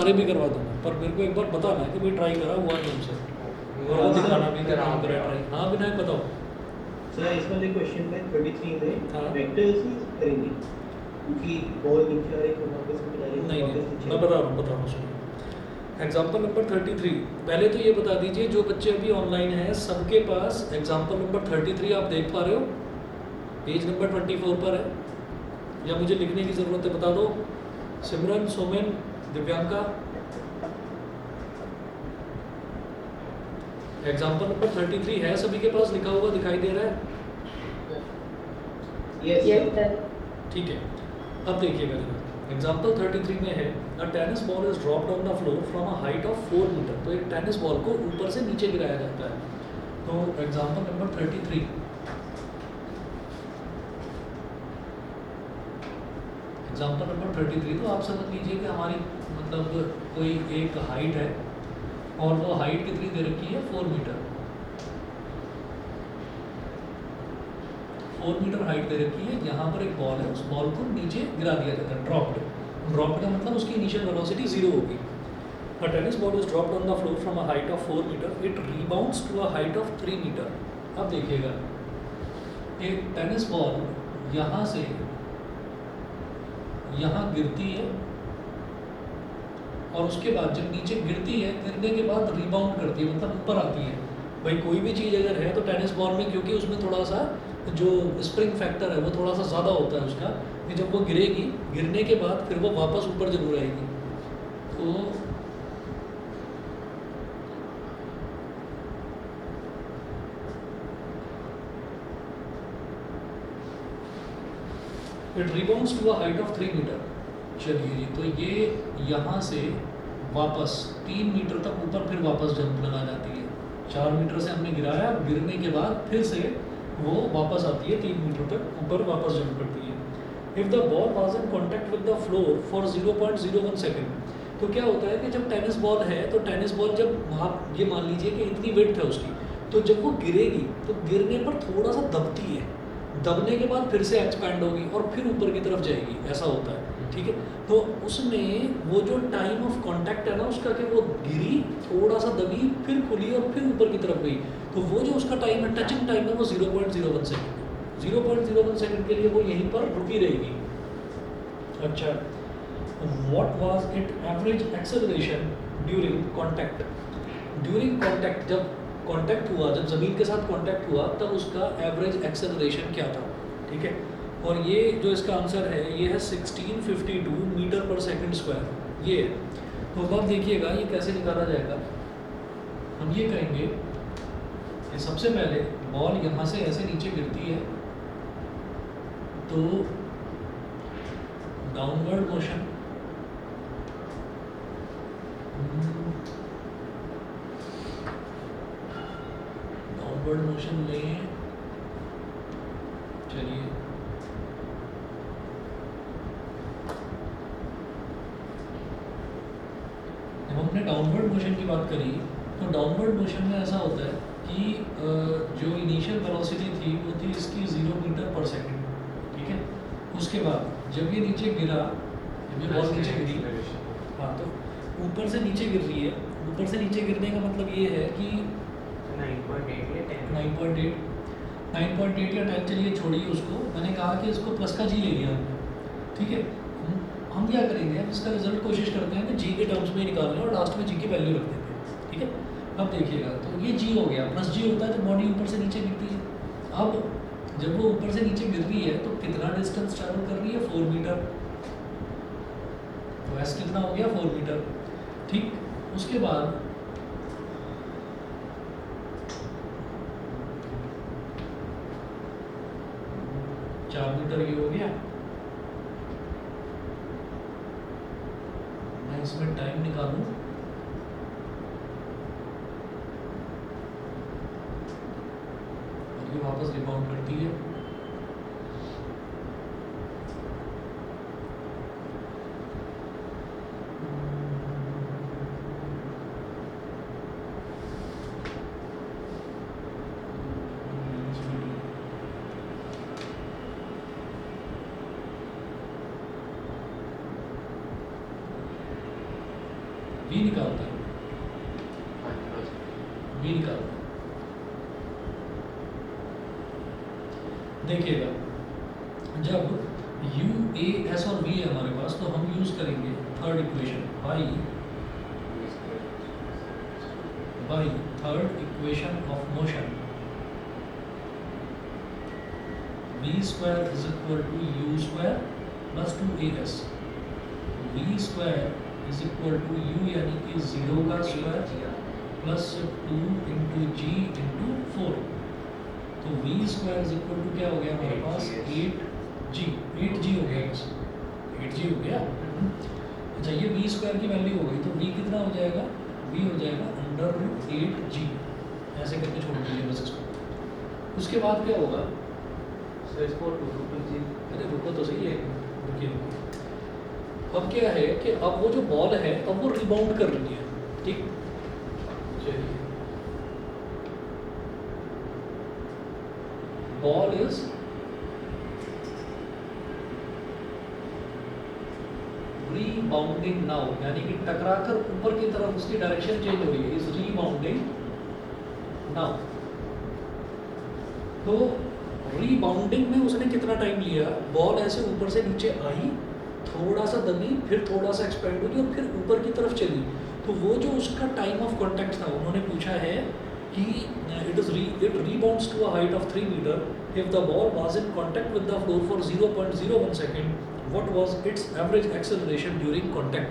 सारे भी करवा दूंगा, पर मेरे को एक बार बताना है कि भाई ट्राई करा हुआ नहीं हमसे, और वो दिखाना भी कि काम करा ट्राई। हाँ विनायक बताओ। सर इस वाले क्वेश्चन में 33 में हाँ वेक्टर्स ही करेंगे क्योंकि बॉल नीचे आ रही है तो वापस ऊपर आ रही है नहीं तो नहीं वापस नीचे मैं बता रहा हूँ सुनिए। एग्जाम्पल नंबर 33, पहले तो ये बता दीजिए जो बच्चे अभी ऑनलाइन हैं सबके पास एग्जाम्पल नंबर 33 आप देख पा रहे हो, पेज नंबर 24 पर है, या मुझे लिखने की ज़रूरत है बता दो। सिमरन, सोमेन, दिव्यांका, एग्जाम्पल नंबर 33 है सभी के पास लिखा हुआ दिखाई दे रहा है? Yes sir. ठीक है, अब देखिएगा जरा। एग्जाम्पल 33 में है a tennis ball is dropped on the floor from a height of 4 metre. तो एक टेनिस बॉल को ऊपर से नीचे गिराया जाता है। तो एग्जाम्पल नंबर 33, एग्जाम्पल नंबर 33 तो आप समझ लीजिए कि हमारी मतलब कोई एक हाइट है, और वो हाइट कितनी दे रखी है 4 मीटर। 4 मीटर हाइट दे रखी है, यहाँ पर एक बॉल है, उस बॉल को नीचे गिरा दिया जाता है, ड्रॉप्ड का मतलब उसकी इनिशियल वेलोसिटी 0 होगी। A tennis ball is dropped on the floor from a height of 4 meter. It rebounds to a height of 3 meter. अब देखिएगा, एक टेनिस बॉल यहाँ से यहाँ गिरती है, और उसके बाद जब नीचे गिरती है, गिरने के बाद रिबाउंड करती है, मतलब ऊपर आती है। भाई कोई भी चीज़ अगर है तो टेनिस बॉल में, क्योंकि उसमें थोड़ा सा जो स्प्रिंग फैक्टर है वो थोड़ा सा ज़्यादा होता है उसका, कि जब वो गिरेगी, गिरने के बाद फिर वो वापस ऊपर जरूर आएगी। तो it rebounds to a height of 3 metre. चलिए जी, तो ये यहाँ से वापस 3 मीटर तक ऊपर फिर वापस जंप लगा जाती है। 4 मीटर से हमने गिराया, गिरने के बाद फिर से वो वापस आती है 3 मीटर तक ऊपर वापस जंप करती है। If the ball was in contact with the floor for 0.01 second, तो क्या होता है कि जब टेनिस बॉल है, तो टेनिस बॉल जब आप ये मान लीजिए कि इतनी वेट है उसकी, तो जब वो गिरेगी तो गिरने पर थोड़ा सा दबती है, दबने के बाद फिर से एक्सपैंड होगी और फिर ऊपर की तरफ जाएगी, ऐसा होता है। ठीक है, तो उसमें वो जो टाइम ऑफ कांटेक्ट है ना उसका, कि वो गिरी, थोड़ा सा दबी, फिर खुली और फिर ऊपर की तरफ गई, तो वो जो उसका टाइम है, टचिंग टाइम है, वो 0.01 सेकेंड। 0.01 सेकेंड के लिए वो यहीं पर रुकी रहेगी। अच्छा, what was it average acceleration during contact? During contact, जब कांटेक्ट हुआ, जब ज़मीन के साथ कांटेक्ट हुआ, तब उसका एवरेज एक्सेलरेशन क्या था? ठीक है, और ये जो इसका आंसर है ये है 1652 मीटर पर सेकंड स्क्वायर, ये है। तो अब आप देखिएगा ये कैसे निकाला जाएगा। हम ये करेंगे कि सबसे पहले बॉल यहाँ से ऐसे नीचे गिरती है, तो डाउनवर्ड मोशन, डाउनवर्ड मोशन लें। चलिए, जब हमने डाउनवर्ड मोशन की बात करी, तो डाउनवर्ड मोशन में ऐसा होता है कि जो इनिशियल वेलोसिटी थी वो थी इसकी 0 मीटर पर सेकंड। ठीक है, उसके बाद जब ये नीचे गिरा, जब ये बॉल नीचे गिरी, हाँ, तो ऊपर से नीचे गिर रही है। ऊपर से नीचे गिरने का मतलब ये है कि 9.8 या 10, चलिए छोड़िए उसको, मैंने कहा कि इसको प्लस का जी ले लिया हमने। ठीक है, हम क्या करेंगे, हम इसका रिजल्ट कोशिश करते हैं कि जी के टर्म्स में निकालने, और लास्ट में जी की वैल्यू रख देते हैं। ठीक है, अब देखिएगा, तो ये जी हो गया, प्लस जी होता है तो बॉडी ऊपर से नीचे गिरती है। अब जब वो ऊपर से नीचे गिर रही है तो कितना डिस्टेंस ट्रैवल कर रही है? 4 मीटर। तो एस कितना हो गया? 4 मीटर। ठीक, उसके बाद चार मीटर ये हो गया। मैं इसमें टाइम निकालूं, और ये वापस रिबाउंड करती है। v निकालते हैं, v निकालते हैं। देखिएगा जब u a s और v है हमारे पास, तो हम यूज करेंगे third equation by third equation of motion, v square is equal to u square plus 2as, v square is equal to u यानी कि 0 का square plus 2 into g into 4। तो v square is equal to क्या हो गया हमारे पास 8g हो गया, 8g हो गया। अच्छा ये v स्क्वायर की वैल्यू हो गई, तो v कितना हो जाएगा, v हो जाएगा अंडर रूट 8g, ऐसे करके छोड़ दीजिए बस इसको। उसके बाद क्या होगा, अरे रुको तो सही है, रुकिए। अब क्या है कि अब वो जो बॉल है अब वो रिबाउंड कर रही है, ठीक। चलिए बॉल इज रीबाउंडिंग नाउ, यानी कि टकराकर ऊपर की तरफ उसकी डायरेक्शन चेंज हो रही है, इज रीबाउंडिंग नाउ। तो रीबाउंडिंग में उसने कितना टाइम लिया, बॉल ऐसे ऊपर से नीचे आई, थोड़ा सा दबी, फिर थोड़ा सा एक्सपेंड हुई और फिर ऊपर की तरफ चली। तो वो जो उसका टाइम ऑफ कॉन्टैक्ट था, उन्होंने पूछा है कि it rebounds to a height of 3 metre if the ball was in contact with the floor for 0.01 second, what was its average acceleration during contact.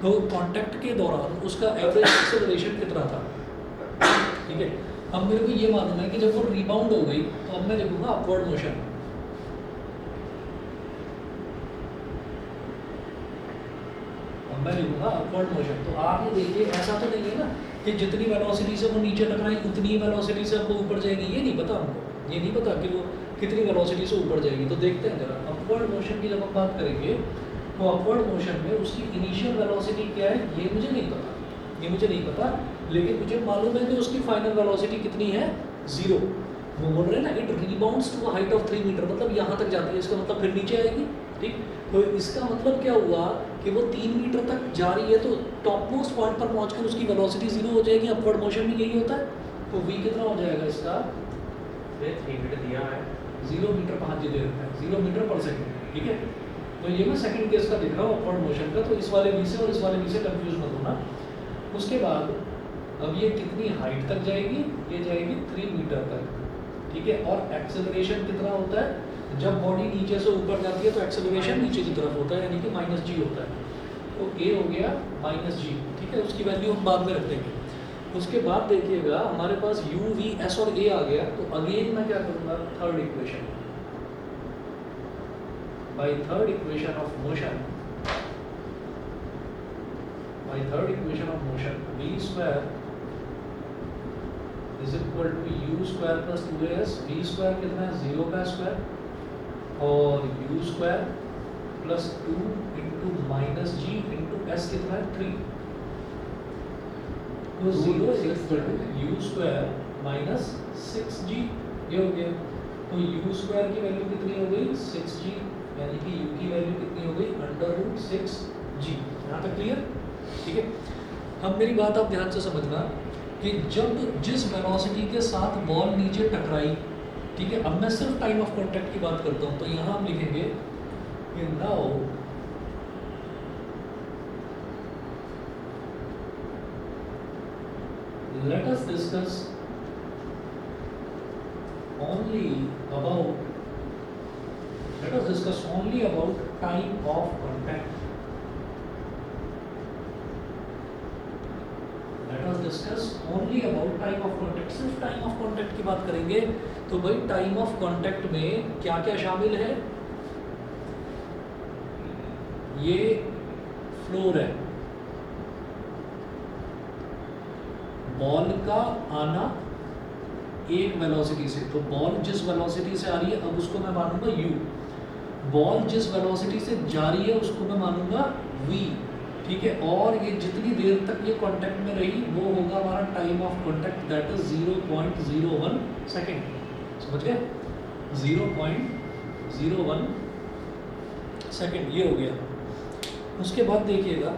तो कॉन्टैक्ट के दौरान उसका एवरेज एक्सेलरेशन कितना था, ठीक है। अब मेरे को ये मालूम है कि जब वो रिबाउंड हो गई तो अब मैं लिखूंगा अपवर्ड मोशन, अब मैं लिखूंगा अपवर्ड मोशन। तो आप ये देखिए ऐसा तो नहीं है ना कि जितनी वेलोसिटी से वो नीचे टकराई उतनी ही वेलोसिटी से वो ऊपर जाएगी, ये नहीं पता हमको, ये नहीं पता कि वो कितनी वेलोसिटी से ऊपर जाएगी। तो देखते हैं जरा अपवर्ड मोशन की जब हम बात करेंगे तो अपवर्ड मोशन में उसकी इनिशियल वेलोसिटी क्या है ये मुझे नहीं पता, ये मुझे नहीं पता, लेकिन मुझे मालूम है कि उसकी फाइनल वेलोसिटी कितनी है, 0। वो बोल रहे हैं ना it rebounds to a height of 3 metre, मतलब यहाँ तक जाती है, इसका मतलब फिर नीचे आएगी, ठीक। तो इसका मतलब क्या हुआ कि वो 3 मीटर तक जा रही है, तो टॉप मोस्ट पॉइंट पर पहुँचकर उसकी वेलोसिटी 0 हो जाएगी। अपवर्ड मोशन में यही होता है। तो v कितना हो जाएगा इसका, 3 मीटर दिया है, 0 मीटर 5 दे रखा है, 0 मीटर पर सेकेंड, ठीक है। तो ये मैं सेकंड केस का दिख रहा हूँ अपवर्ड मोशन का, तो इस वाले v से और इस वाले v से कंफ्यूज मत होना। उसके बाद अब ये कितनी हाइट तक जाएगी, ये जाएगी 3 मीटर तक, ठीक है। और एक्सेलरेशन कितना होता है, जब बॉडी नीचे से ऊपर जाती है तो एक्सेलरेशन नीचे की तरफ होता है, यानी कि -g होता है। तो a हो गया -g, ठीक है। उसकी वैल्यू हम बाद में रख देंगे। उसके बाद देखिएगा हमारे पास u, v, s और a आ गया। तो अगेन मैं क्या करूँगा, third equation, by third equation of motion, by third equation of motion, v square is equal to u square plus 2as। v square कितना है, 0 का स्क्वायर, और u square plus 2 into -g into s कितना है, 3। तो 0 is equal to u square minus 6g, ये हो गया। तो u स्क्वायर की वैल्यू कितनी हो गई, 6g, यानी कि u की वैल्यू कितनी हो गई, अंडर रूट 6g। यहाँ तक क्लियर, ठीक है। अब मेरी बात आप ध्यान से समझना कि जब जिस वेलोसिटी के साथ बॉल नीचे टकराई, ठीक है। अब मैं सिर्फ टाइम ऑफ कॉन्टैक्ट की बात करता हूँ, तो यहाँ हम लिखेंगे कि now let us discuss only about time of contact. Let us discuss only about time of contact. सिर्फ टाइम ऑफ कॉन्टैक्ट की बात करेंगे। तो भाई टाइम ऑफ कॉन्टैक्ट में क्या क्या शामिल है, ये फ्लोर है, बॉल का आना एक वेलोसिटी से, तो बॉल जिस वेलोसिटी से आ रही है अब उसको मैं मानूंगा u, बॉल जिस वेलोसिटी से जा रही है उसको मैं मानूंगा v, ठीक है। और ये जितनी देर तक ये कांटेक्ट में रही वो होगा हमारा time of contact, that is 0.01 second, समझ गए, 0.01 सेकेंड, ये हो गया। उसके बाद देखिएगा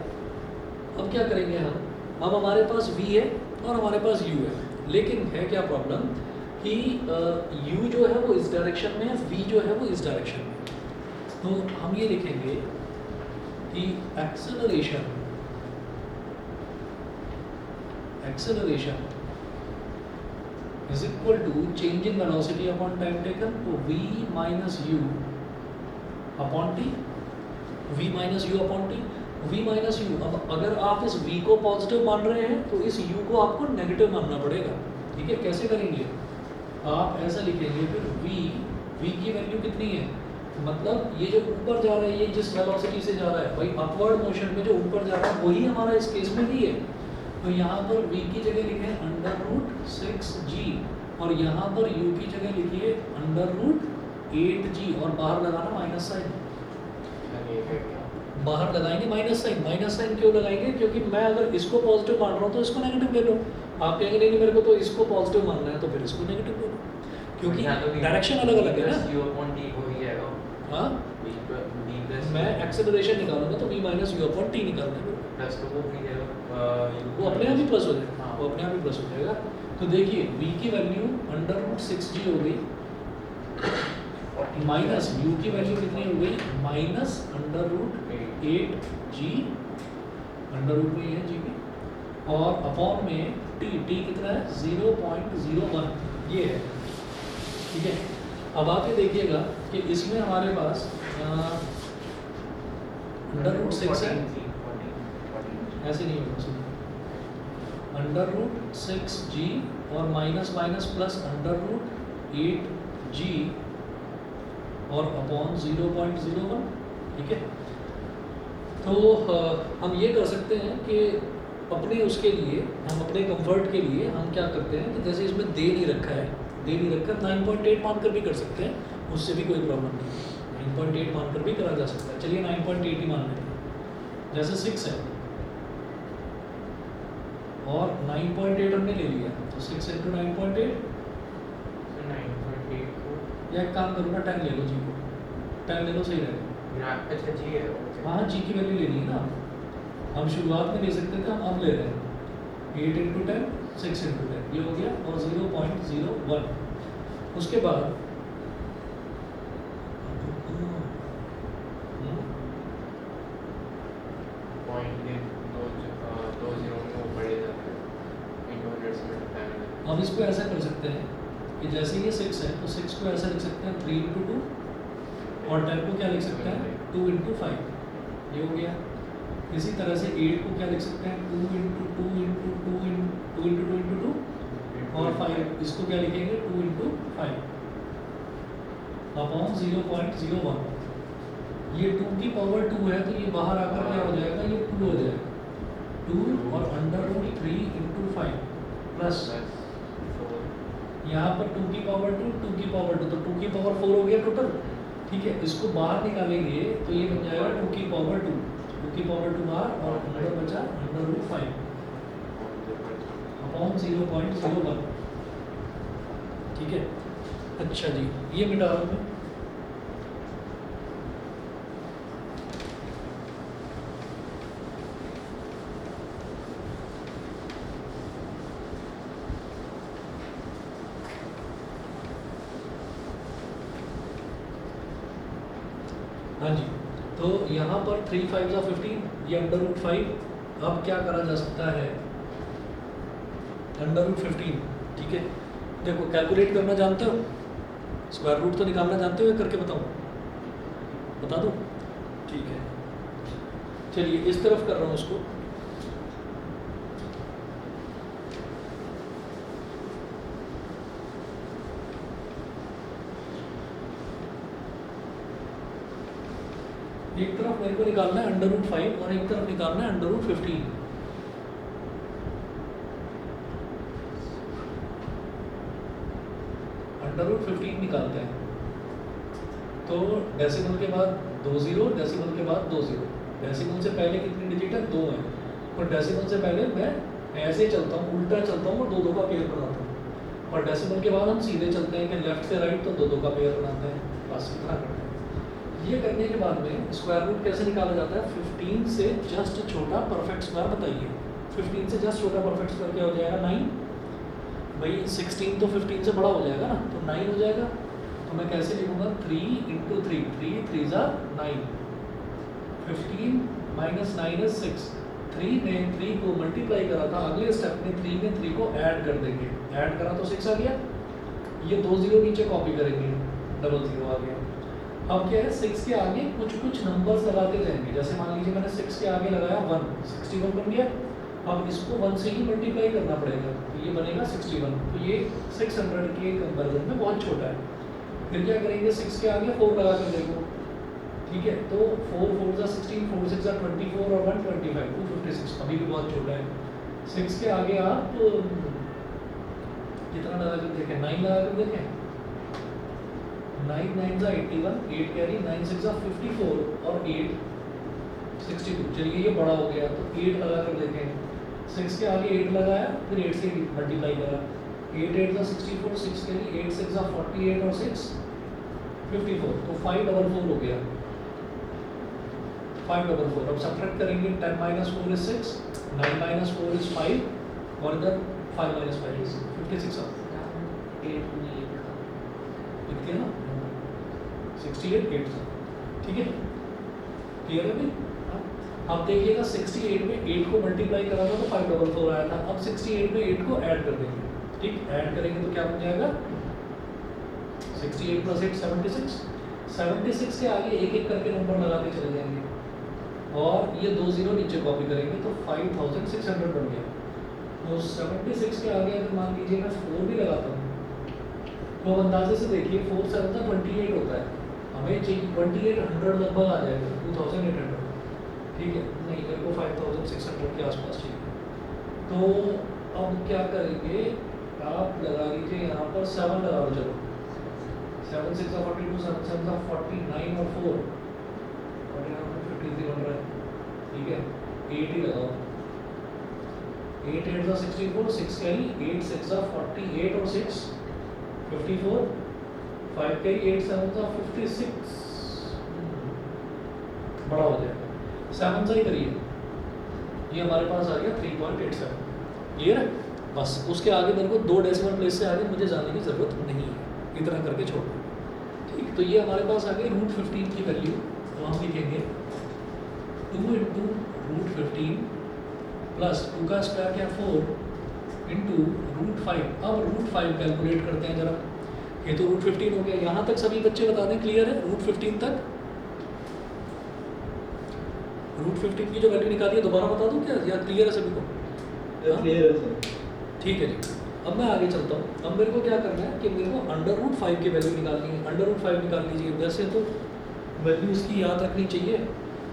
अब क्या करेंगे हम, अब हमारे पास v है और हमारे पास u है, लेकिन है क्या प्रॉब्लम कि u जो है वो इस डायरेक्शन में है, v जो है वो इस डायरेक्शन में। तो हम ये लिखेंगे कि acceleration is equal to change in velocity upon time taken, तो v minus u upon t, v minus u upon t, v minus u. अब अगर आप इस v को पॉजिटिव मान रहे हैं तो इस u को आपको नेगेटिव मानना पड़ेगा, ठीक है। कैसे करेंगे, आप ऐसा लिखेंगे फिर v की वैल्यू कितनी है, मतलब ये जो ऊपर जा रहा है, ये जिस वेलोसिटी से जा रहा है भाई, अपवर्ड मोशन में जो ऊपर जा रहा है वही हमारा इस केस में भी है। तो यहाँ पर v की जगह लिखें √6g और यहाँ पर u की जगह लिखिए √8g और बाहर लगाना माइनस साइन, बाहर लगाएंगे माइनस साइन। माइनस साइन क्यों लगाएंगे, क्योंकि मैं अगर इसको पॉजिटिव मान रहा हूँ तो इसको नेगेटिव ले लो। आप कहेंगे नहीं मेरे को तो इसको पॉजिटिव मानना है, तो फिर इसको नेगेटिव ले लो, क्योंकि डायरेक्शन अलग अलग है ना। हाँ, मैं एक्सेलरेशन निकालूंगा तो v minus u upon T निकालना है, वो अपने आप ही प्लस हो जाएगा, वो अपने आप ही प्लस हो जाएगा। तो देखिए v की वैल्यू √6g हो गई, माइनस u की वैल्यू कितनी हो गई, माइनस √8g, अंडर रूट में है जी की, और अपॉन में t कितना है 0.01, ये है, ठीक है। अब आप ये देखिएगा कि इसमें हमारे पास √6 है, ऐसे नहीं होगा, सुनिए, √6g और माइनस माइनस प्लस √8g और अपॉन 0.01, ठीक है। तो हम ये कर सकते हैं कि अपने उसके लिए, हम अपने कंफर्ट के लिए हम क्या करते हैं कि जैसे इसमें दे नहीं रखा है, 9.8 मानकर भी कर सकते हैं, उससे भी कोई प्रॉब्लम नहीं, 9.8 मानकर भी करा जा सकता है। चलिए 9.8 ही मान लेते हैं, जैसे 6 है और 9.8 हमने ले लिया, तो 6 × 9.8, या एक काम करो ना, 10 ले लो जी को, 10 ले लो, सही रहेगा। अच्छा जी है, हाँ, जी की वैल्यू लेनी है ना, हम शुरुआत में ले सकते थे, हम अब ले रहे हैं 8 × 10, 6 × 10, ये हो गया, और 0.01। उसके बाद अब इसको ऐसा कर सकते हैं कि जैसे ये 6 है तो 6 को ऐसा लिख सकते हैं 3 × 2, और 10 को क्या लिख सकते हैं 2 × 5, ये हो गया। इसी तरह से 8 को क्या लिख सकते हैं 2 × 2 × 2 × 2 × 2, और 5 इसको क्या लिखेंगे 2 × 5 अपॉन 0.01। ये 2 की पावर 2 है, तो ये बाहर आकर क्या हो जाएगा, ये 2 हो जाएगा, 2 और √3 × 5 प्लस यहाँ पर 2 की पावर 2, 2 की पावर 2, तो 2 की पावर 4 हो गया टोटल, ठीक है। इसको बाहर निकालेंगे तो ये बन जाएगा 2 की पावर 2, 2 की पावर 2 बाहर, और अंदर बचा √5 अपॉन 0.01, ठीक है। अच्छा जी, ये मिटा रहा हूँ मैं। हाँ जी, तो यहाँ पर 3 × 5 = 15, ये √5। अब क्या करा जा सकता है, √15, ठीक है। देखो कैलकुलेट करना जानते हो, स्क्वायर रूट तो निकालना जानते हो, करके बताऊँ, बता दूँ, ठीक है। चलिए इस तरफ कर रहा हूँ उसको, एक तरफ मेरे को निकालना है √5 और एक तरफ निकालना है √15। √15 निकालते हैं तो डेसिमल के बाद 2 0, डेसिमल के बाद 2 0, डेसिमल से पहले कितनी डिजिट है 2 है, और डेसिमल से पहले मैं ऐसे चलता हूँ, उल्टा चलता हूँ और 2 2 का पेयर बनाता हूँ, और डेसिमल के बाद हम सीधे चलते हैं कि लेफ्ट से राइट, तो 2 2 का पेयर बनाते हैं, बस इतना करते हैं। ये करने के बाद में स्क्वायर रूट कैसे निकाला जाता है? 15 से जस्ट छोटा परफेक्ट स्क्वायर बताइए। 15 से जस्ट छोटा परफेक्ट स्क्वायर क्या हो जाएगा? 9। भाई 16 तो 15 से बड़ा हो जाएगा ना, तो 9 हो जाएगा। तो मैं कैसे लिखूंगा? 3 × 3, 3 3 ज़ा 9, 15 - 9 is 6। 3 ने 3 को मल्टीप्लाई करा था, अगले स्टेप में 3 में 3 को ऐड कर देंगे, ऐड करा तो 6 आ गया। ये 2 0 नीचे कॉपी करेंगे, डबल 0 आ गया। अब क्या है? 6 के आगे कुछ कुछ नंबर्स लगाते जाएंगे। जैसे मान लीजिए मैंने 6 के आगे लगाया 1, 61 बन गया। अब इसको 1 से ही मल्टीप्लाई करना पड़ेगा, तो ये बनेगा 61। तो ये 600 के कंपैरिजन में बहुत छोटा है। फिर क्या करेंगे? 6 के आगे 4 लगा कर देखो, ठीक है। तो 4 4 ज़ा 16, 4 6 ज़ा 24 और 1 25, 256, अभी भी बहुत छोटा है। 6 के आगे आप कितना लगा कर देखें? 9 लगा कर देखें। 9 9 ज़ा 81, 8 कैरी, 9 6 ज़ा 54 और 8 62। चलिए ये बड़ा हो गया, तो 8 लगा कर देखें। 6 के आगे 8 लगाया, फिर 8 से मल्टीप्लाई करा। 8 8 ज़ा 64, 6 कैरी, 8 6 ज़ा 48 और 6 54, तो 544 हो गया। 544। अब सब्ट्रैक्ट करेंगे। 10 - 4 is 6, 9 - 4 is 5 और इधर 5 - 5 is 56 आ लिख दिया ना, 68 8 था, ठीक है। क्लियर है भाई? अब देखिएगा 68 में 8 को मल्टीप्लाई करा था तो 544 आया था। अब 68 में 8 को ऐड कर देंगे, ठीक। ऐड करेंगे तो क्या बन जाएगा? 68 + 8 76। 76 के आगे एक एक करके नंबर लगाते चले जाएंगे और ये 2 0 नीचे कॉपी करेंगे तो 5600 बन गया। तो 76 के आगे अगर मान लीजिए मैं 4 भी लगाता हूँ तो अंदाजे से देखिए 4 7 ज़ा 28 होता है। हमें चाहिए 2800 लगभग आ जाएगा, 2800, ठीक है। नहीं, मेरे को 5600 के आसपास चाहिए। तो अब क्या करेंगे? आप लगा लीजिए यहाँ पर 7 लगा लो। चलो 7 6 ज़ा 42, 7 7 ज़ा 49 और 4 और यहाँ पर 53 बन रहा है, ठीक है। 8 ही लगाओ। 8 8 ज़ा 64, 6 कैरी, 8 6 ज़ा 48 और 6 54, 5 कैरी, 8 7 ज़ा 56, बड़ा हो जाएगा। 7 से ही करिए, ये हमारे पास आ गया 3.87। क्लियर है? बस उसके आगे मेरे को 2 डेसिमल प्लेस से आगे मुझे जाने की ज़रूरत नहीं है, इतना करके छोड़ दो, ठीक। तो ये हमारे पास आ गई √15 की वैल्यू। तो हम लिखेंगे 2 × √15 प्लस 2 का स्क्वायर क्या? 4 × √5। अब √5 कैलकुलेट करते हैं जरा। ये तो √15 हो गया। यहाँ तक सभी बच्चे बता दें, क्लियर है? √15 तक √15 की जो वैल्यू निकाली है दोबारा बता दूं क्या, या क्लियर है सभी को? क्लियर है सर। ठीक है जी। अब मैं आगे चलता हूँ। अब मेरे को क्या करना है कि मेरे को √5 की वैल्यू निकालनी है। √5 निकाल लीजिए। वैसे तो वैल्यू इसकी याद रखनी चाहिए,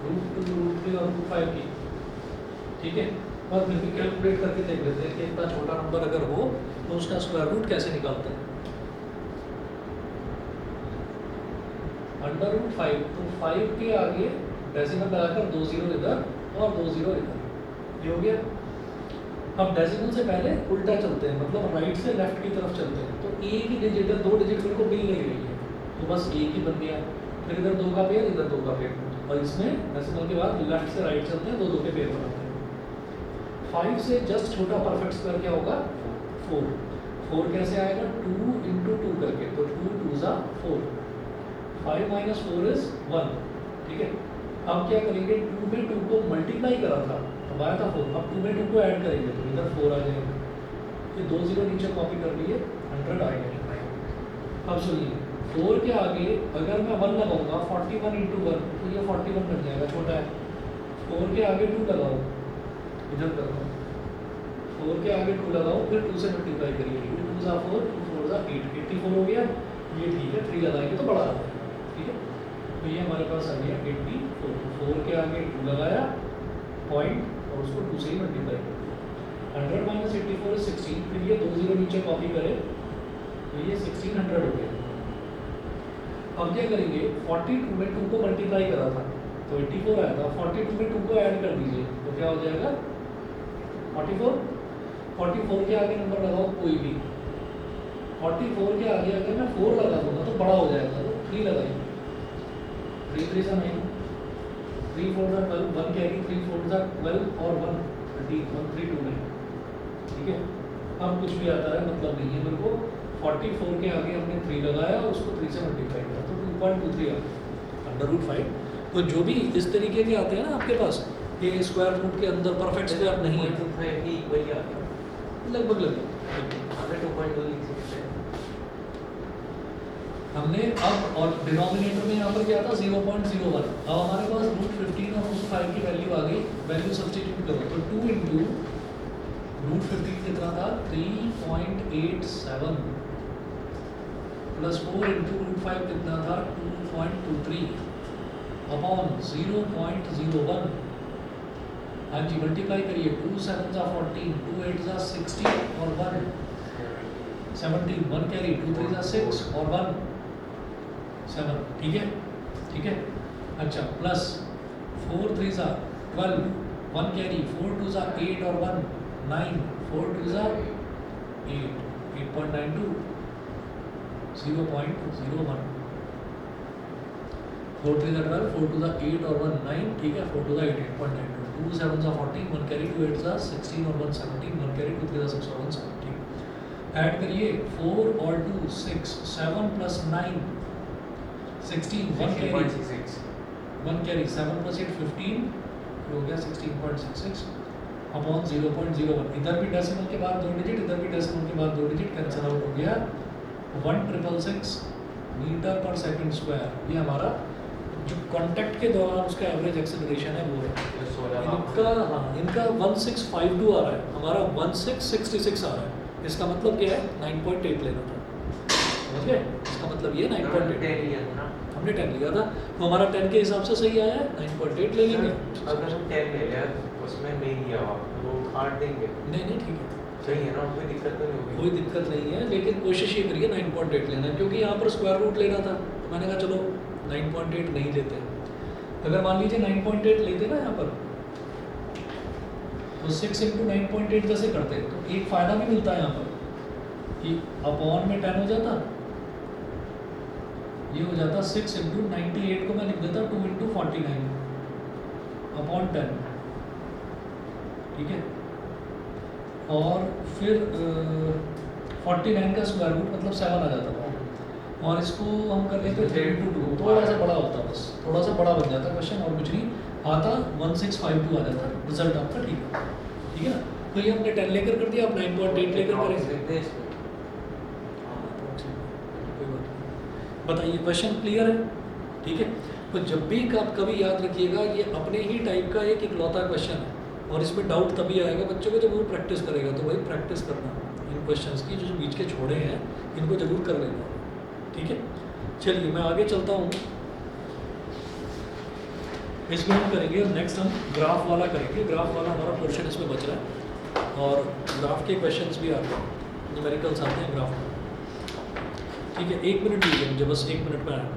√2 √3 और √5 की, ठीक है। और फिर भी कैलकुलेट करके देख लेते हैं कि इतना छोटा नंबर अगर हो तो उसका स्क्वायर रूट कैसे निकालते हैं। √5, तो 5 के आगे डेसिमल लगाकर 2 0 इधर और 2 0 इधर, ये हो गया। अब डेसिमल से पहले उल्टा चलते हैं, मतलब राइट से लेफ्ट की तरफ चलते हैं। तो एक ही डिजिट है, 2 डिजिट मेरे को मिल नहीं रही है, तो बस एक ही बन गया। फिर इधर 2 का पेयर, इधर 2 का पेयर, और इसमें डेसिमल के बाद लेफ्ट से राइट चलते हैं, 2 2 के पेयर बनाते हैं। 5 से जस्ट छोटा परफेक्ट स्क्वायर क्या होगा? 4। 4 कैसे आएगा? 2 × 2 करके, तो 2 2 ज़ा 4, 5 - 4 is 1, ठीक है। अब क्या करेंगे? 2 में 2 को मल्टीप्लाई करा था तो आया था 4। अब 2 में 2 को ऐड करेंगे तो इधर 4 आ जाएगा। ये 2 0 नीचे कॉपी कर लिए, 100 आ गया। अब सुनिए, 4 के आगे अगर मैं 1 लगाऊंगा, 41 × 1, तो ये 41 बन जाएगा, छोटा है। 4 के आगे 2 लगाओ, इधर कर दो। 4 के आगे 2 लगाओ, फिर 2 से मल्टीप्लाई करिए, 2 2 ज़ा 4, 2 4 ज़ा 8, 84 हो गया। ये ठीक है, 3 लगाएंगे तो बड़ा आ जाएगा, ठीक है। तो ये हमारे पास आ गया 84। 4 के आगे 2 लगाया पॉइंट और उसको 2 से ही मल्टीप्लाई कर दिया। 100 - 84 is 16। फिर ये 2 0 नीचे कॉपी करें तो ये 1600 हो गया। अब क्या करेंगे? 42 में 2 को मल्टीप्लाई करा था तो 84 आया था। 42 में 2 को ऐड कर दीजिए तो क्या हो जाएगा? 44। 44 के आगे नंबर लगाओ कोई भी। 44 के आगे अगर मैं 4 लगा दूंगा तो बड़ा हो जाएगा, तो 3 लगाइए। 3 3 सा 9, 3 4 सा 12, 1 कैरी, 3 4 सा 12 और 1 13, 1 3 2 9। ठीक है, अब कुछ भी आता है मतलब नहीं है मेरे को। 44 के आगे हमने 3 लगाया, उसको 3 से मल्टीप्लाई किया तो 2.23 आ गया √5। तो जो भी इस तरीके के आते हैं ना आपके पास, ये स्क्वायर रूट के अंदर परफेक्ट स्क्वायर नहीं है, 2.25 ही इक्वल आ गया। लगभग हमने 2.2 लिख सकते हैं। हमने अब और डिनोमिनेटर में यहाँ पर क्या था 0.01। अब हमारे पास √15 और √5 की वैल्यू आ गई, वैल्यू सब्स्टिट्यूट करो तो 2 इंटू √15 कितना था 3.87 प्लस 4 इंटू √5 कितना था 2.23 अपॉन 0.01। हाँ जी मल्टीप्लाई करिए, 2 7 जा 14, 2 8 जा 16 और 1 17, 1 कैरी, 2 3 जा 6 और 1 7। ठीक है, ठीक है। अच्छा प्लस 4 3 जा 12, 1 कैरी, 4 2 जा 8 और 1 9, 4 2 जा 8, 8.92, 0.01, 4 3 जा 12, 4 2 जा 8 और 1 9। ठीक है, 4 2 जा 8, 8.92, 2 7 जा 14, 1 कैरी, 2 8 जा 16 और 1 17, 1 कैरी, 2 3 जा 6 और 1 7। ठीक, ऐड करिए 4 और 2 6, 7 प्लस 9 16, 1 कैरी 7 प्लस 8 15, हो गया 16.66 अपॉन 0.01। इधर भी डेसिमल के बाद 2 डिजिट, इधर भी डेसिमल के बाद 2 डिजिट, कैंसिल आउट हो गया 1666 मीटर पर सेकंड स्क्वायर। ये हमारा जो कांटेक्ट के दौरान उसका एवरेज एक्सेलरेशन है वो है। इनका हाँ इनका 1652 आ रहा है, हमारा 1666 आ रहा है। इसका मतलब क्या है 9.8 लेना था, समझ गए? इसका मतलब ये 9.8 लिया था ना, हमने 10 लिया था तो हमारा 10 के हिसाब से सही आया है, 9.8 ले लेंगे। अगर हम 10 ले लिया उसमें नहीं दिया हुआ तो 8 देंगे। नहीं नहीं ठीक है, सही है ना, कोई दिक्कत तो नहीं होगी। कोई दिक्कत नहीं है, लेकिन कोशिश ये करिए 9.8 लेना है, क्योंकि यहाँ पर स्क्वायर रूट लेना था तो मैंने कहा चलो 9.8 नहीं लेते हैं। अगर मान लीजिए 9.8 लेते ना यहाँ पर तो 6 इंटू 9.8 जैसे करते तो एक फ़ायदा भी मिलता है यहाँ पर कि अपॉन में 10 हो जाता, ये हो जाता 6 इंटू 98 को मैं लिख देता 2 इंटू 49 अपॉन 10। ठीक है, और फिर 49 का स्क्वायर रूट मतलब 7 आ जाता था, और इसको हम कर लेते 3 इंटू 2, थोड़ा सा बड़ा होता, बस थोड़ा सा बड़ा बन जाता क्वेश्चन, और कुछ नहीं आता 1652 आ जाता रिजल्ट आपका। ठीक है, ठीक है ना, तो ये हमने 10 लेकर कर दिया, अब 9.8 लेकर करेंगे। बताइए क्वेश्चन क्लियर है? ठीक है, तो जब भी आप कभी याद रखिएगा ये अपने ही टाइप का एक इकलौता क्वेश्चन है, और इसमें डाउट तभी आएगा बच्चों को जब वो प्रैक्टिस करेगा। तो भाई प्रैक्टिस करना इन क्वेश्चंस की, जो बीच के छोड़े हैं इनको जरूर कर लेना। ठीक है, चलिए मैं आगे चलता हूँ। इसमें हम करेंगे नेक्स्ट, हम ग्राफ वाला करेंगे। ग्राफ वाला हमारा पोर्शन इसमें बच रहा है, और ग्राफ के क्वेश्चंस भी आते हैं, न्यूमेरिकल्स आते हैं ग्राफ में। ठीक है, 1 मिनट दीजिए मुझे, बस 1 मिनट में आया।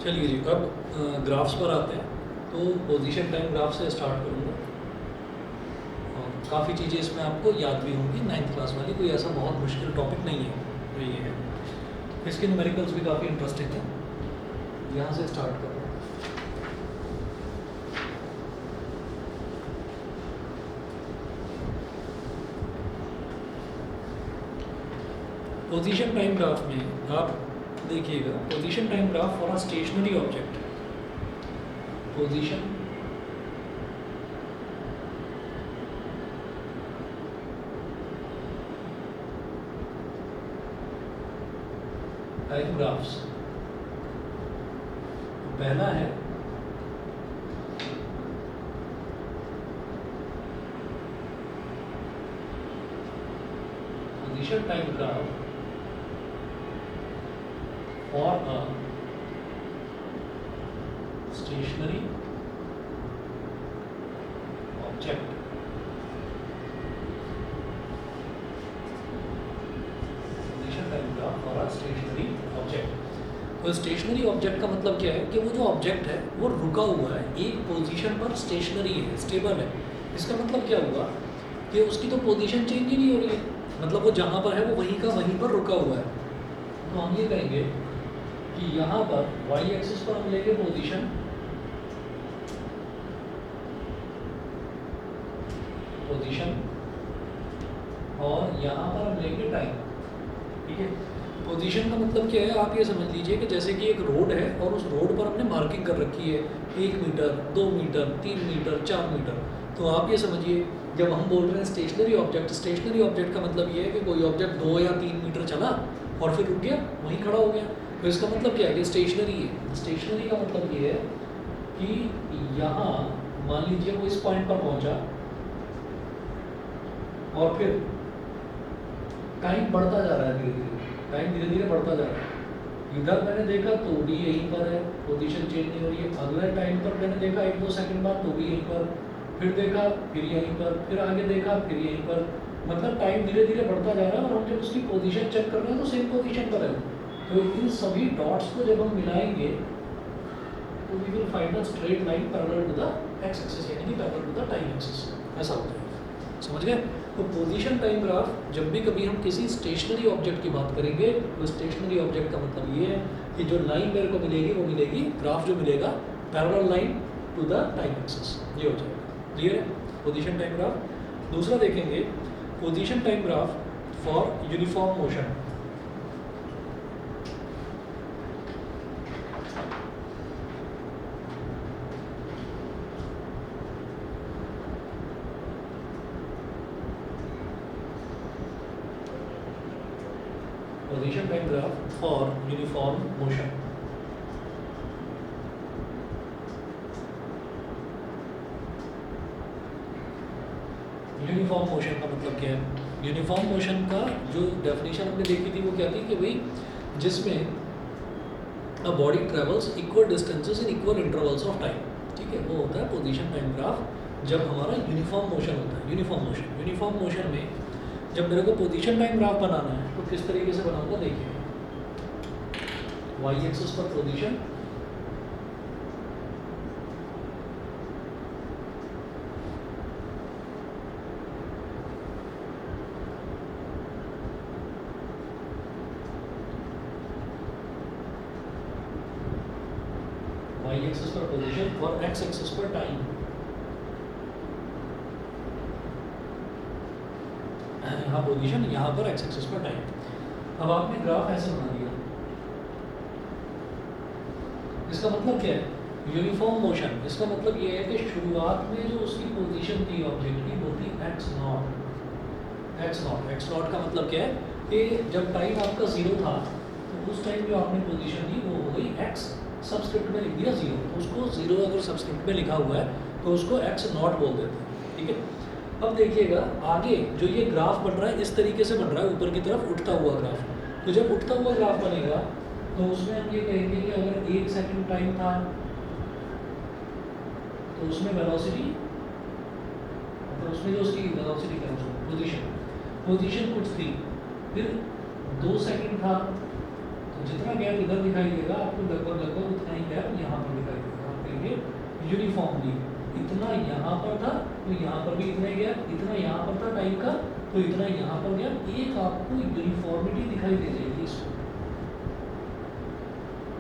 चलिए जी, अब ग्राफ्स पर आते हैं। तो पोजीशन टाइम ग्राफ से स्टार्ट करूँगा और काफ़ी चीज़ें इसमें आपको याद भी होंगी, 9th क्लास वाली, कोई ऐसा बहुत मुश्किल टॉपिक नहीं है जो ये है। इसके न्यूमेरिकल्स भी काफ़ी इंटरेस्टिंग है। यहाँ से स्टार्ट करूँगा। पोजीशन टाइम ग्राफ में आप देखिएगा, position time graph for a stationary object, position time graphs, पहला है position time graph for a stationary object. Position time graph for a stationary object. तो स्टेशनरी ऑब्जेक्ट का मतलब क्या है कि वो जो ऑब्जेक्ट है वो रुका हुआ है, एक पोजीशन पर स्टेशनरी है, स्टेबल है। इसका मतलब क्या हुआ कि उसकी तो पोजीशन चेंज ही नहीं हो रही है, मतलब वो जहाँ पर है वो वहीं का वहीं पर रुका हुआ है। तो हम ये कहेंगे कि यहाँ पर y एक्सिस पर हम लेंगे पोजीशन, और यहाँ पर हम लेंगे टाइम। ठीक है, पोजीशन का मतलब क्या है, आप ये समझ लीजिए कि जैसे कि एक रोड है और उस रोड पर हमने मार्किंग कर रखी है 1 मीटर, 2 मीटर, 3 मीटर, 4 मीटर। तो आप ये समझिए, जब हम बोल रहे हैं स्टेशनरी ऑब्जेक्ट का मतलब ये है कि कोई ऑब्जेक्ट 2 या 3 मीटर चला और फिर रुक गया, वहीं खड़ा हो गया। तो इसका मतलब क्या है कि स्टेशनरी है। स्टेशनरी का मतलब ये है कि यहाँ मान लीजिए वो इस पॉइंट पर पहुंचा और फिर टाइम बढ़ता जा रहा है, धीरे धीरे टाइम धीरे धीरे बढ़ता जा रहा है। इधर मैंने देखा तो भी यहीं पर है, पोजीशन चेंज नहीं हो रही है। अगले टाइम पर मैंने देखा 1-2 सेकंड बाद तो भी यहीं पर, फिर देखा फिर यहीं पर, फिर आगे देखा फिर यहीं पर, मतलब टाइम धीरे धीरे बढ़ता जा रहा है और हम जब उसकी पोजीशन चेक कर रहे हैं तो सेम पोजीशन पर है। तो इन सभी डॉट्स को जब हम मिलाएंगे तो we will find a straight line parallel to the x axis, यानी कि parallel to the time axis. ऐसा होता है, समझ गए? तो पोजीशन टाइम ग्राफ जब भी कभी हम किसी स्टेशनरी ऑब्जेक्ट की बात करेंगे तो स्टेशनरी ऑब्जेक्ट का मतलब ये है कि जो लाइन मेरे को मिलेगी वो मिलेगी, ग्राफ जो मिलेगा parallel line to the time axis, ये हो जाएगा। क्लियर है पोजीशन टाइम ग्राफ। दूसरा देखेंगे position time graph for uniform motion. Position time graph for uniform motion. Uniform motion का मतलब क्या है? यूनिफॉर्म मोशन का जो डेफिनेशन हमने देखी थी वो क्या थी कि भाई जिसमें a body travels equal distances in equal intervals of time. ठीक है, वो होता है पोजीशन टाइम ग्राफ जब हमारा यूनिफॉर्म मोशन होता है। यूनिफॉर्म मोशन में जब मेरे को पोजीशन टाइम ग्राफ बनाना है तो किस तरीके से बनाऊंगा, देखिए y एक्सिस पर पोजीशन, y एक्सिस पर पोजीशन और x एक्सिस पर टाइम। यहाँ पोजीशन, यहाँ पर x एक्सिस पर टाइम। अब आपने ग्राफ ऐसे बना दिया, इसका मतलब क्या है? यूनिफॉर्म मोशन, इसका मतलब ये है कि शुरुआत में जो उसकी पोजीशन थी ऑब्जेक्ट की वो थी x नॉट का मतलब क्या है कि जब टाइम आपका 0 था तो उस टाइम जो आपने पोजीशन दी वो हो गई x, सबस्क्रिप्ट में लिख दिया 0, तो उसको 0 अगर सबस्क्रिप्ट में लिखा हुआ है तो उसको x नॉट बोल देते हैं। ठीक है, अब देखिएगा आगे जो ये ग्राफ बन रहा है इस तरीके से बन रहा है, ऊपर की तरफ उठता हुआ ग्राफ। तो जब उठता हुआ ग्राफ बनेगा तो उसमें हम ये कहेंगे कि अगर 1 सेकंड टाइम था तो उसमें वेलोसिटी, मतलब उसमें जो उसकी वेलोसिटी का पोजीशन कुछ थी, फिर 2 सेकंड था, तो जितना गैप इधर दिखाई देगा आपको लगभग उतना ही गैप यहाँ पर दिखाई देगा। हम कहेंगे यूनिफॉर्मली इतना यहाँ पर था तो यहाँ पर भी इतना ही गैप, इतना यहाँ पर था टाइम का तो इतना यहाँ पर गैप, एक आपको यूनिफॉर्मिटी दिखाई दे जाएगी इसमें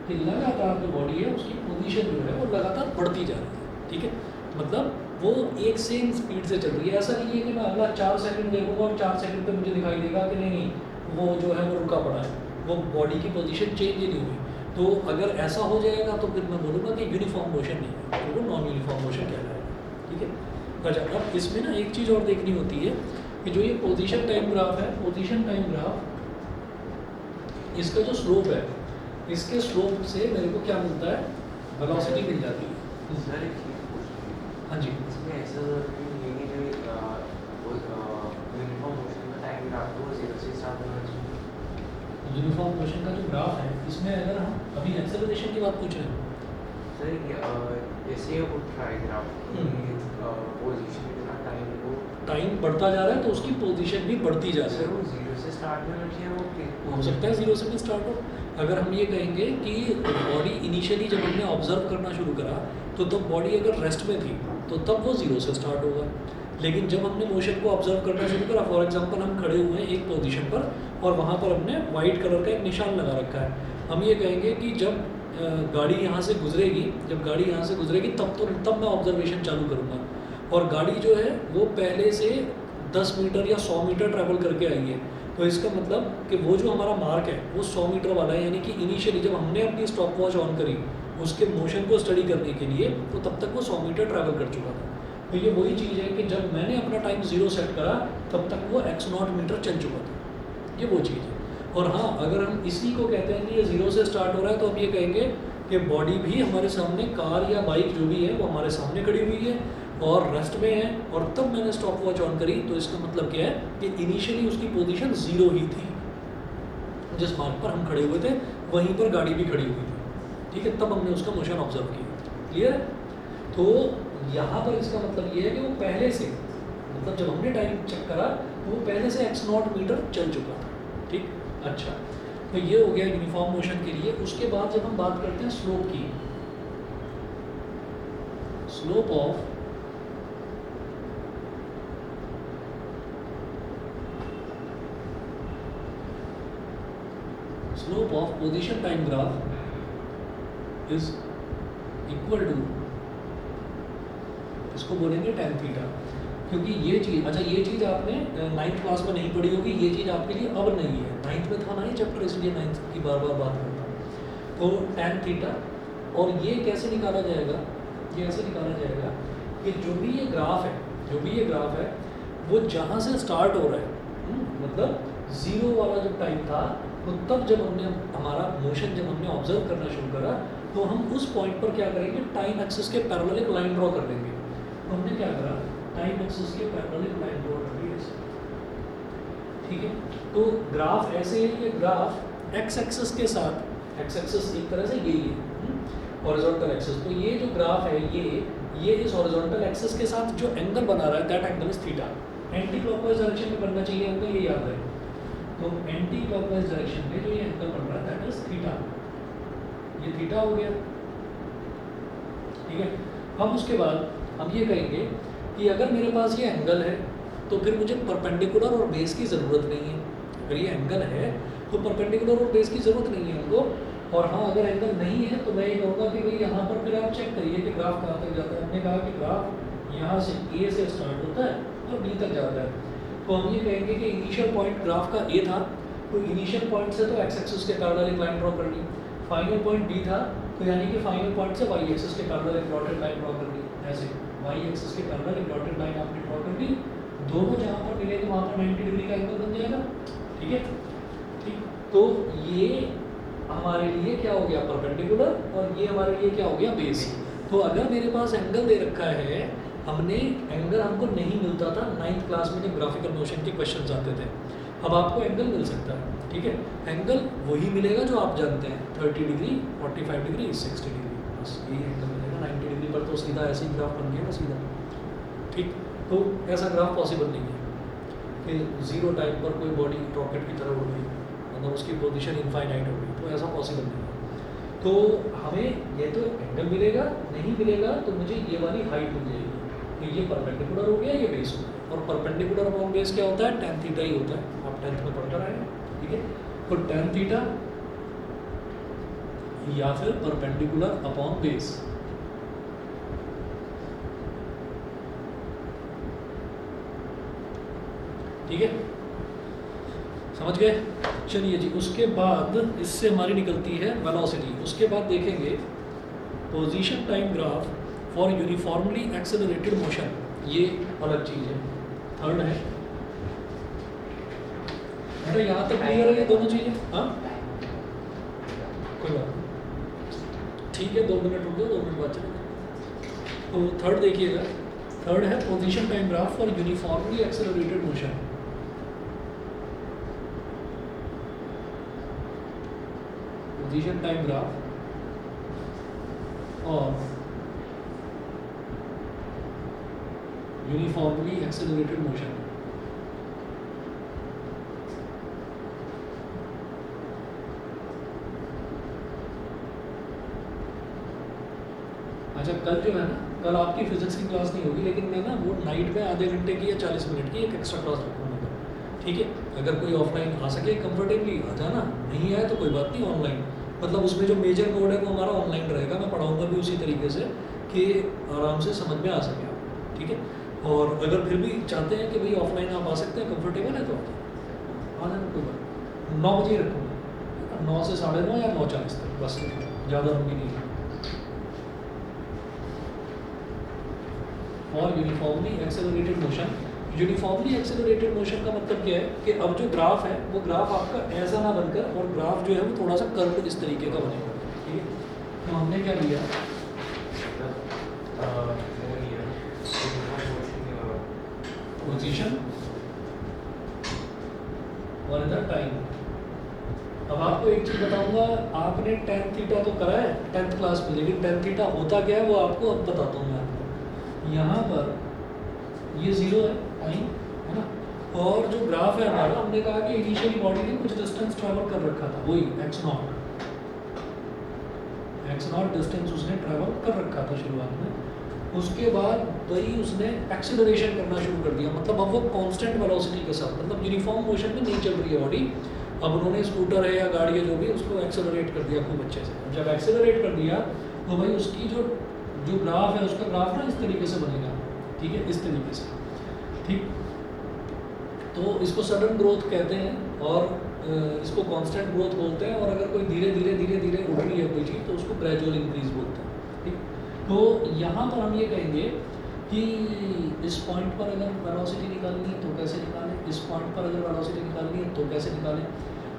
कि लगातार जो बॉडी है उसकी पोजीशन जो है वो लगातार बढ़ती जा रही है। ठीक है, मतलब वो एक सेम स्पीड से चल रही है। ऐसा नहीं है कि मैं अगला 4 सेकंड देखूंगा और 4 सेकंड पे मुझे दिखाई देगा कि नहीं वो जो है वो रुका पड़ा है, वो बॉडी की पोजीशन चेंज ही नहीं हुई। तो अगर ऐसा हो जाएगा तो फिर मैं बोलूँगा कि यूनिफॉर्म मोशन नहीं है, तो वो नॉन यूनिफॉर्म मोशन कहलाएगा। ठीक है, अच्छा अब इसमें ना एक चीज़ और देखनी होती है कि जो ये पोजीशन टाइम ग्राफ है, पोजीशन टाइम ग्राफ इसका जो स्लोप है, इसके स्लोप से मेरे को क्या मिलता है, वेलोसिटी मिल जाती है। सर एक चीज़ पूछनी है। हाँ जी, इसमें ऐसा नहीं है कि यूनिफॉर्म मोशन का टाइम ग्राफ तो 0 से स्टार्ट होना चाहिए। यूनिफॉर्म मोशन का जो ग्राफ है इसमें अगर हम अभी एक्सेलरेशन की बात पूछ रहे हैं, सर जैसे वो ट्राई ग्राफ पोजीशन के साथ टाइम को टाइम बढ़ता जा रहा है तो उसकी पोजीशन भी बढ़ती जा रही सर है। वो 0 से स्टार्ट होना चाहिए वो हो सकता है 0 से भी स्टार्ट हो। अगर हम ये कहेंगे कि बॉडी इनिशियली जब हमने ऑब्जर्व करना शुरू करा तो तब बॉडी अगर रेस्ट में थी तो तब वो 0 से स्टार्ट होगा। लेकिन जब हमने मोशन को ऑब्जर्व करना शुरू करा, फॉर एग्जांपल हम खड़े हुए हैं एक पोजीशन पर और वहाँ पर हमने वाइट कलर का एक निशान लगा रखा है, हम ये कहेंगे कि जब गाड़ी यहाँ से गुजरेगी, जब गाड़ी यहाँ से गुजरेगी तब मैं ऑब्जर्वेशन चालू करूँगा। और गाड़ी जो है वो पहले से 10 मीटर या 100 मीटर ट्रैवल करके आई है, तो इसका मतलब कि वो जो हमारा मार्क है वो 100 मीटर वाला है। यानी कि इनिशियली जब हमने अपनी स्टॉप वॉच ऑन करी उसके मोशन को स्टडी करने के लिए तो तब तक वो 100 मीटर ट्रैवल कर चुका था। तो ये वही चीज़ है कि जब मैंने अपना टाइम 0 सेट करा तब तक वो x0 मीटर चल चुका था, ये वो चीज़ है। और हाँ, अगर हम इसी को कहते हैं कि ये 0 से स्टार्ट हो रहा है तो हम ये कहेंगे कि बॉडी भी हमारे सामने, कार या बाइक जो भी है वो हमारे सामने खड़ी हुई है और रेस्ट में है और तब मैंने स्टॉप वॉच ऑन करी, तो इसका मतलब क्या है कि इनिशियली उसकी पोजीशन 0 ही थी, जिस मार्ग पर हम खड़े हुए थे वहीं पर गाड़ी भी खड़ी हुई थी। ठीक है, तब हमने उसका मोशन ऑब्जर्व किया। क्लियर है? तो यहाँ पर इसका मतलब ये है कि वो पहले से, मतलब जब हमने टाइम चेक करा तो वो पहले से x0 मीटर चल चुका था। ठीक, अच्छा, तो ये हो गया यूनिफॉर्म मोशन के लिए। उसके बाद जब हम बात करते हैं स्लोप की, slope of position time graph is equal to, इसको बोलेंगे tan थीटा। क्योंकि ये चीज़, अच्छा ये चीज़ आपने 9th क्लास में नहीं पढ़ी होगी, ये चीज़ आपके लिए अब नहीं है, 9th में था ना ये चैप्टर, इसलिए 9th की बार बार बात करता हूँ। तो tan थीटा, और ये कैसे निकाला जाएगा, ये ऐसे निकाला जाएगा कि जो भी ये ग्राफ है, जो भी ये ग्राफ है वो जहाँ से स्टार्ट हो रहा है, मतलब 0 वाला जो टाइम था, तो तब जब हमने हमारा मोशन जब हमने ऑब्जर्व करना शुरू करा तो हम उस पॉइंट पर क्या करेंगे, टाइम एक्सिस के पैरेलल एक लाइन ड्रॉ कर देंगे। तो हमने क्या करा, टाइम एक्सिस के पैरेलल एक लाइन ड्रॉ कर दी ऐसे। ठीक है, तो ग्राफ ऐसे है, ये ग्राफ एक्स एक्सिस के साथ, एक्स एक्सिस एक तरह से यही है हॉरिजॉन्टल एक्सिस, तो ये जो ग्राफ है ये इस हॉरिजॉन्टल एक्सिस के साथ जो एंगल बना रहा है that angle is theta. Anti clockwise direction में बनना चाहिए एंगल, ये याद रहे। तो एंटी क्लॉकवाइज डायरेक्शन में जो ये एंगल बन रहा है दैट इज थीटा, ये थीटा हो गया। ठीक है, अब उसके बाद हम ये कहेंगे कि अगर मेरे पास ये एंगल है तो फिर मुझे परपेंडिकुलर और बेस की ज़रूरत नहीं है। अगर ये एंगल है तो परपेंडिकुलर और बेस की ज़रूरत नहीं है हमको। और हाँ, अगर एंगल नहीं है तो मैं ये कहूँगा कि भाई यहाँ पर फिर आप चेक करिए कि ग्राफ कहाँ तक जाता है। हमने कहा कि ग्राफ यहाँ से ए से स्टार्ट होता है और बी तक जाता है, तो हम ये कहेंगे कि इनिशियल पॉइंट ग्राफ का ए था, तो इनिशियल पॉइंट से तो एक्स एक्सिस के पैरेलल एक लाइन ड्रॉ कर ली। फाइनल पॉइंट बी था, तो यानी कि फाइनल पॉइंट से वाई एक्सिस के पैरेलल एक डॉटेड लाइन ड्रॉ कर ली। ऐसे वाई एक्सिस के पैरेलल एक डॉटेड लाइन आपने ड्रॉ कर दी, दोनों जहाँ पर मिलेंगे वहाँ पर 90 डिग्री का एंगल बन जाएगा। ठीक है, ठीक, तो ये हमारे लिए क्या हो गया, परपेंडिकुलर, और ये हमारे लिए क्या हो गया, बेस। तो अगर मेरे पास एंगल दे रखा है, हमने एंगल हमको नहीं मिलता था 9th क्लास में जब ग्राफिकल मोशन के क्वेश्चंस आते थे, अब आपको एंगल मिल सकता है। ठीक है, एंगल वही मिलेगा जो आप जानते हैं, 30 डिग्री, 45 डिग्री, 60 डिग्री, बस यही एंगल मिलेगा। 90 डिग्री पर तो सीधा ऐसे ही ग्राफ बन गया ना सीधा। ठीक, तो ऐसा ग्राफ पॉसिबल नहीं है कि 0 टाइम पर कोई बॉडी रॉकेट की तरह उड़ गई, मतलब उसकी पोजीशन इनफाइनाइट होगी, तो ऐसा पॉसिबल नहीं है। तो हमें ये तो एंगल मिलेगा, नहीं मिलेगा तो मुझे ये वाली हाइट मिल जाएगी, तो ये परपेंडिकुलर हो गया, ये बेस हो गया। और परपेंडिकुलर अपॉन बेस क्या होता है? tan थीटा ही होता है, आप 10th में पढ़कर आए हैं, ठीक है। तो tan थीटा या फिर परपेंडिकुलर अपॉन बेस, ठीक है, समझ गए? चलिए जी, उसके बाद इससे हमारी निकलती है वेलोसिटी। उसके बाद देखेंगे position time graph for uniformly accelerated motion, ये अलग चीज़ है, थर्ड है। बेटा यहाँ तक क्लियर है ये दोनों चीज़ें? हाँ, कोई बात नहीं, ठीक है, 2 मिनट रुक दो, 2 मिनट बाद चलेगा। तो थर्ड देखिएगा, थर्ड है position time graph for uniformly accelerated motion. Position time graph और यूनिफॉर्मली एक्सेलरेटेड मोशन। अच्छा, कल जो है ना, कल आपकी फिजिक्स की क्लास नहीं होगी, लेकिन मैं ना वो नाइट में आधे घंटे की या 40 मिनट की एक एक्स्ट्रा क्लास रखूँगा, ठीक है। अगर कोई ऑफलाइन आ सके कंफर्टेबली आ जाना, नहीं आए तो कोई बात नहीं, ऑनलाइन, मतलब उसमें जो मेजर कोड है वो हमारा ऑनलाइन रहेगा, मैं पढ़ाऊँगा भी उसी तरीके से कि आराम से समझ में आ सके आप, ठीक है। और अगर फिर भी चाहते हैं कि भाई ऑफलाइन आप आ सकते हैं, कंफर्टेबल है तो आ जाना, कोई बात। 9 बजे रखूँगा, 9 से 9:30 या 9:40 तक, बस ज़्यादा लंबी नहीं है। और uniformly accelerated motion, uniformly accelerated motion का मतलब क्या है कि अब जो ग्राफ है वो ग्राफ आपका ऐसा ना बनकर, और ग्राफ जो है वो थोड़ा सा कर्व इस तरीके का बनेगा, ठीक है। तो हमने क्या लिया, पोजीशन और इधर टाइम। अब आपको एक चीज़ बताऊंगा, आपने tan थीटा तो करा है 10th क्लास में, लेकिन tan थीटा होता क्या है वो आपको अब बताता हूँ मैं आपको। यहाँ पर ये 0 है टाइम, है ना, और जो ग्राफ है हमारा, हमने कहा कि इनिशियली बॉडी ने कुछ डिस्टेंस ट्रैवल कर रखा था, वही x0 डिस्टेंस उसने ट्रैवल कर रखा था शुरुआत में। उसके बाद वही उसने एक्सेलरेशन करना शुरू कर दिया, मतलब अब वो कांस्टेंट वेलोसिटी के साथ, मतलब यूनिफॉर्म मोशन में नहीं चल रही है बॉडी। अब उन्होंने स्कूटर है या गाड़ी है जो भी, उसको एक्सेलरेट कर दिया खूब अच्छे से। जब एक्सेलरेट कर दिया तो भाई उसकी जो ग्राफ है, उसका ग्राफ ना इस तरीके से बनेगा, ठीक है, इस तरीके से, ठीक। तो इसको सडन ग्रोथ कहते हैं, और इसको कांस्टेंट ग्रोथ बोलते हैं। और अगर कोई धीरे धीरे उड़ रही है कोई चीज़ तो उसको ग्रेजुअल इंक्रीज बोलते हैं, ठीक। तो यहाँ पर हम ये कहेंगे कि इस पॉइंट पर अगर वेलोसिटी निकालनी है तो कैसे निकालें, इस पॉइंट पर अगर वेलोसिटी निकालनी है तो कैसे निकालें।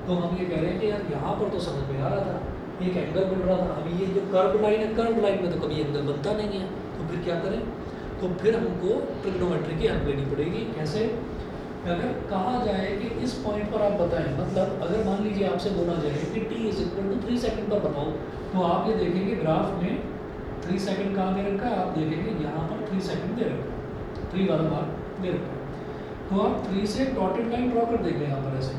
तो हम ये कह रहे हैं कि यार यहाँ पर तो समझ में आ रहा था, एक एंगल मिल रहा था, अभी ये जो कर्व लाइन है, कर्व लाइन में तो कभी एंगल बनता नहीं है, तो फिर क्या करें, तो फिर हमको ट्रिग्नोमेट्री की हेल्प लेनी पड़ेगी। कैसे? अगर कहा जाए कि इस पॉइंट पर आप बताएं, मतलब अगर मान लीजिए आपसे बोला जाए कि t = 3 सेकंड पर बताओ, तो आप ये देखेंगे ग्राफ में 3 सेकंड कहाँ दे रखा है, आप देखेंगे यहाँ पर 3 सेकंड दे रखा है, 3 वाला मार्क दे रखा है। तो आप 3 से डॉटेड लाइन ड्रॉ कर देंगे यहाँ पर ऐसे,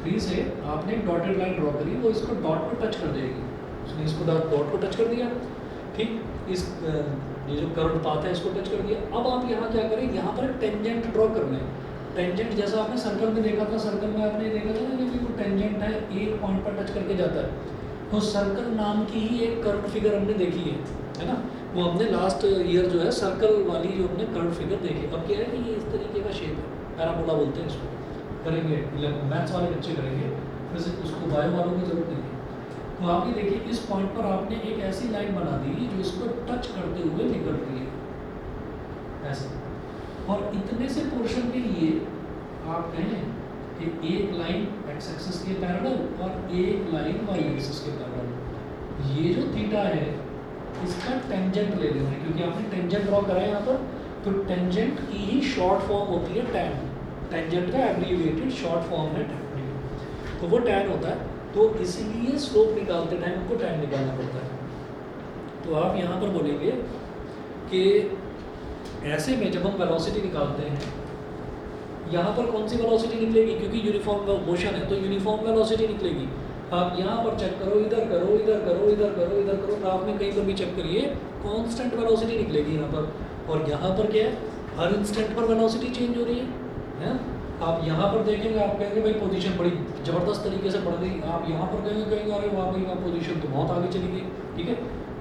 3 से आपने एक डॉटेड लाइन ड्रॉ करी, वो इसको डॉट को टच कर देगी, उसने इसको डॉट को टच कर दिया, ठीक। इस ये जो कर्व पाथ है इसको टच कर दिया। अब आप यहाँ क्या करें, यहाँ पर टेंजेंट ड्रॉ कर लें। टेंजेंट जैसा आपने सर्कल में देखा था, सर्कल में आपने देखा था ना कि वो टेंजेंट है, एक पॉइंट पर टच करके जाता है। तो सर्कल नाम की ही एक कर्व फिगर हमने देखी है ना, वो हमने लास्ट ईयर जो है सर्कल वाली जो हमने कर्व फिगर देखी। अब क्या है कि ये इस तरीके का शेप है, पैराबोला बोलते हैं इसको, करेंगे मैथ्स वाले बच्चे करेंगे, फिजिक्स उसको बायो वालों की जरूरत नहीं है। तो आप ये देखिए इस पॉइंट पर आपने एक ऐसी लाइन बना दी जो इसको टच करते हुए निकल रही है ऐसे, और इतने से पोर्शन के लिए आप कहें कि एक लाइन एक्स एक्सिस के पैरेलल और एक लाइन वाई एक्सिस के पैरेलल, ये जो थीटा है इसका टेंजेंट ले लेना है, क्योंकि आपने टेंजेंट ड्रॉ करा है यहाँ पर, तो टेंजेंट की ही शॉर्ट फॉर्म होती है टैन, टेंजेंट का एब्रीविएटेड शॉर्ट फॉर्म है टैन, तो वो टैन होता है। तो इसीलिए स्लोप निकालते टाइम हमको टैन निकालना पड़ता है। तो आप यहाँ पर बोलेंगे कि ऐसे में जब हम वेलोसिटी निकालते हैं यहाँ पर कौन सी वेलोसिटी निकलेगी, क्योंकि यूनिफॉर्म मोशन है तो यूनिफॉर्म वेलोसिटी निकलेगी। आप यहाँ पर चेक करो, इधर करो, इधर करो, इधर करो, इधर करो, ग्राफ में कहीं पर भी चेक करिए, कांस्टेंट वेलोसिटी निकलेगी यहाँ पर। और यहाँ पर क्या है, हर इंस्टेंट पर वेलोसिटी चेंज हो रही है। आप यहाँ पर देखेंगे, आप कहेंगे भाई पोजीशन बड़ी ज़बरदस्त तरीके से बढ़ गई, आप यहाँ पर कहेंगे अरे वाह भाई वहाँ पोजीशन तो बहुत आगे चली गई, ठीक है।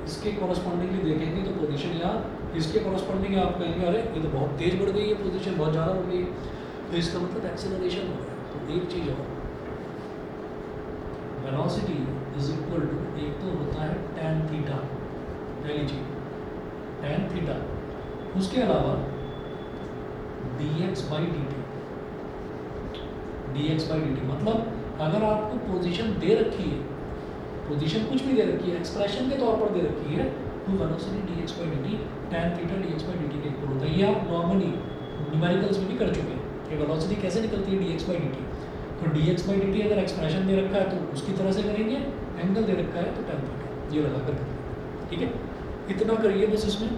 इसके कॉरस्पॉन्डिंगली देखेंगे तो पोजीशन यहाँ, इसके कॉरस्पॉन्डिंग आप कहेंगे अरे ये तो बहुत तेज़ बढ़ गई है, पोजीशन बहुत ज़्यादा बढ़ गई है, तो इसका मतलब एक्सेलरेशन हो रहा है। तो एक चीज़ और, वेलोसिटी इज इक्वल टू, एक तो होता है tan थीटा, ले लीजिए tan थीटा, उसके अलावा dx by dt। dx by dt मतलब अगर आपको पोजीशन दे रखी है, पोजीशन कुछ भी दे रखी है, एक्सप्रेशन के तौर पर दे रखी है, तो velocity dx by dt tan theta dx by dt के इक्वल होता है। ये आप नॉर्मली न्यूमेरिकल्स में भी कर चुके हैं कि वेलोसिटी कैसे निकलती है dx बाई dt। तो dx बाई dt अगर एक्सप्रेशन दे रखा है तो उसकी तरह से करेंगे, एंगल दे रखा है तो tan थीटा ये लगा कर करेंगे, ठीक है। इतना करिए बस इसमें।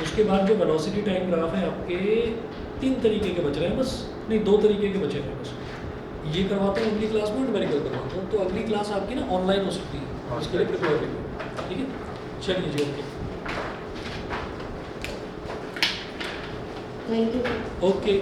उसके बाद जो वेलोसिटी टाइम ग्राफ है आपके 3 तरीके के बच रहे हैं, बस नहीं 2 तरीके के बचे हैं बस। ये करवाता हूँ अगली क्लास में, न्यूमेरिकल करवाता हूँ, तो अगली क्लास आपकी ना ऑनलाइन हो सकती है, उसके लिए प्रिपेयर करिए, ठीक है। चलिए जी, ओके थैंक यू। ओके।